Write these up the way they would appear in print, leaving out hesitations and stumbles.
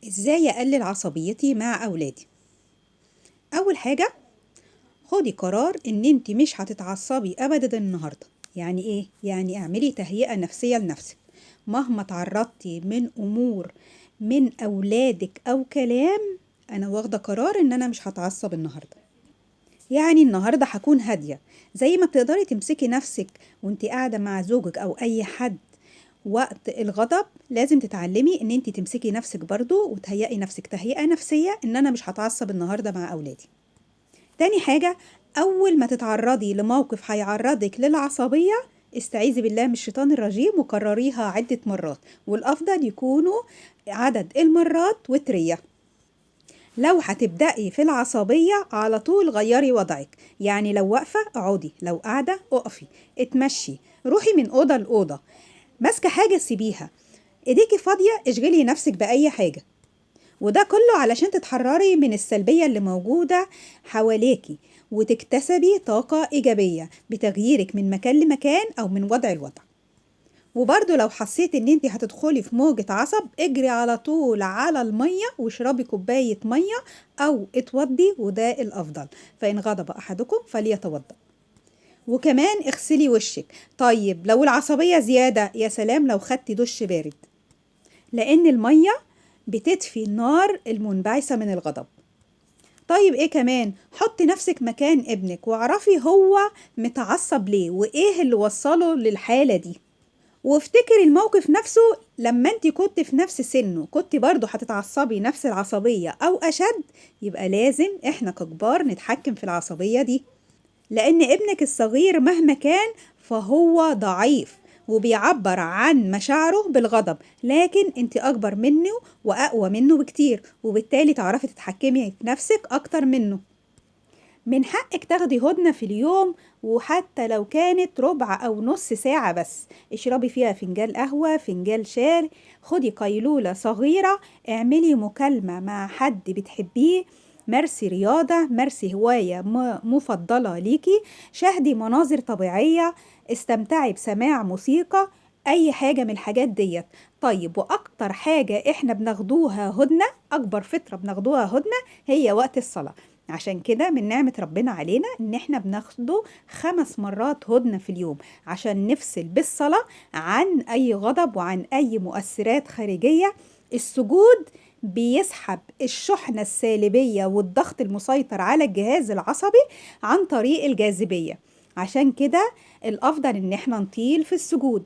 ازاي اقلل عصبيتي مع اولادي؟ اول حاجه، خدي قرار ان انت مش هتتعصبي ابدا النهارده. يعني ايه؟ يعني اعملي تهيئه نفسيه لنفسك. مهما تعرضتي من امور من اولادك او كلام، انا واخده قرار ان انا مش هتعصب النهارده. يعني النهارده هكون هاديه. زي ما بتقدري تمسكي نفسك وانت قاعده مع زوجك او اي حد وقت الغضب، لازم تتعلمي ان انت تمسكي نفسك برضو وتهيئي نفسك تهيئة نفسية ان انا مش هتعصب النهاردة مع اولادي. تاني حاجة، اول ما تتعرضي لموقف هيعرضك للعصبية، استعيذي بالله من الشيطان الرجيم وكرريها عدة مرات، والافضل يكونوا عدد المرات وترية. لو هتبدأي في العصبية على طول غيري وضعك، يعني لو واقفة اقعدي، لو قاعدة اقفي، اتمشي، روحي من أوضة لأوضة، ماسكة حاجة سيبيها، ايديكي فاضية اشغلي نفسك بأي حاجة. وده كله علشان تتحرري من السلبية اللي موجودة حواليكي وتكتسبي طاقة إيجابية بتغييرك من مكان لمكان أو من وضع لوضع. وبرضو لو حسيت ان انت هتدخلي في موجة عصب، اجري على طول على المية واشربي كوباية مية او اتوضي، وده الافضل. فان غضب احدكم فليتوضأ. وكمان اغسلي وشك. طيب لو العصبية زيادة، يا سلام لو خدتي دش بارد، لأن المية بتطفي النار المنبعثة من الغضب. طيب ايه كمان؟ حطي نفسك مكان ابنك واعرفي هو متعصب ليه وايه اللي وصله للحالة دي، وافتكري الموقف نفسه. لما انت كنت في نفس سنه كنت برضه هتتعصبي نفس العصبية او اشد، يبقى لازم احنا ككبار نتحكم في العصبية دي، لأن ابنك الصغير مهما كان فهو ضعيف وبيعبر عن مشاعره بالغضب، لكن انت أكبر منه وأقوى منه بكتير، وبالتالي تعرفي تتحكمي في نفسك أكتر منه. من حقك تاخدي هدنة في اليوم، وحتى لو كانت ربع أو نص ساعة بس، اشربي فيها فنجان قهوة، فنجان شاي، خدي قيلولة صغيرة، اعملي مكالمة مع حد بتحبيه، مارسي رياضة، مارسي هواية مفضلة ليكي، شاهدي مناظر طبيعية، استمتعي بسماع موسيقى، أي حاجة من الحاجات ديت. طيب وأكتر حاجة إحنا بناخدوها هدنة، أكبر فترة بناخدوها هدنة هي وقت الصلاة. عشان كده من نعمة ربنا علينا ان احنا بناخده 5 مرات هدنة في اليوم، عشان نفصل بالصلاة عن اي غضب وعن اي مؤثرات خارجية. السجود بيسحب الشحنة السالبية والضغط المسيطر على الجهاز العصبي عن طريق الجاذبية. عشان كده الافضل ان احنا نطيل في السجود.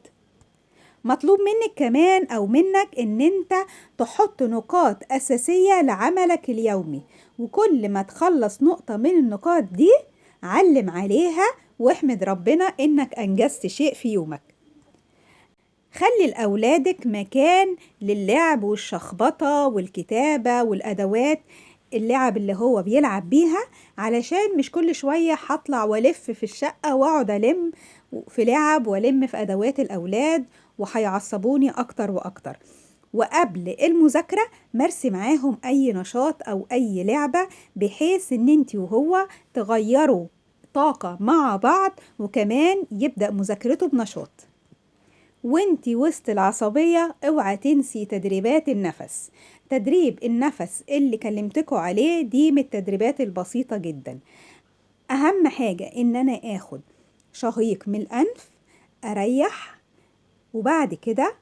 مطلوب منك كمان او منك ان انت تحط نقاط اساسية لعملك اليومي، وكل ما تخلص نقطة من النقاط دي علم عليها واحمد ربنا انك انجزت شيء في يومك. خلي لأولادك مكان للعب والشخبطة والكتابة والأدوات اللعب اللي هو بيلعب بيها، علشان مش كل شوية هطلع والف في الشقة واقعد ألم في لعب والم في أدوات الأولاد وهيعصبوني أكتر وأكتر. وقبل المذاكرة مارسي معاهم أي نشاط أو أي لعبة، بحيث إن انتي وهو تغيروا طاقة مع بعض، وكمان يبدأ مذاكرته بنشاط. وانتي وسط العصبية اوعى تنسي تدريبات النفس. تدريب النفس اللي كلمتكوا عليه دي من التدريبات البسيطة جدا. اهم حاجة ان انا اخد شهيق من الانف، اريح، وبعد كده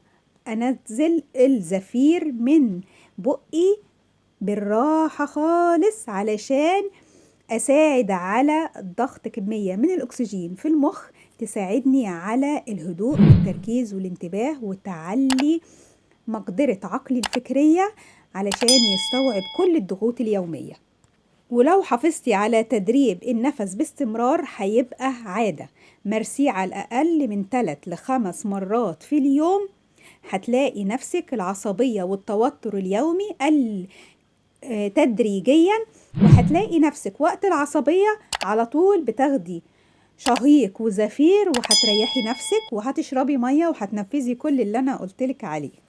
انزل الزفير من بقي بالراحة خالص، علشان أساعد على ضغط كمية من الأكسجين في المخ تساعدني على الهدوء والتركيز والانتباه وتعلي مقدرة عقلي الفكرية علشان يستوعب كل الضغوط اليومية. ولو حافظتي على تدريب النفس باستمرار هيبقى عادة، مارسيه على الأقل من 3 ل5 مرات في اليوم، هتلاقي نفسك العصبية والتوتر اليومي قل تدريجيا، وهتلاقي نفسك وقت العصبية على طول بتاخدي شهيق وزفير وهتريحي نفسك وهتشربي مية وهتنفذي كل اللي أنا قلتلك عليه.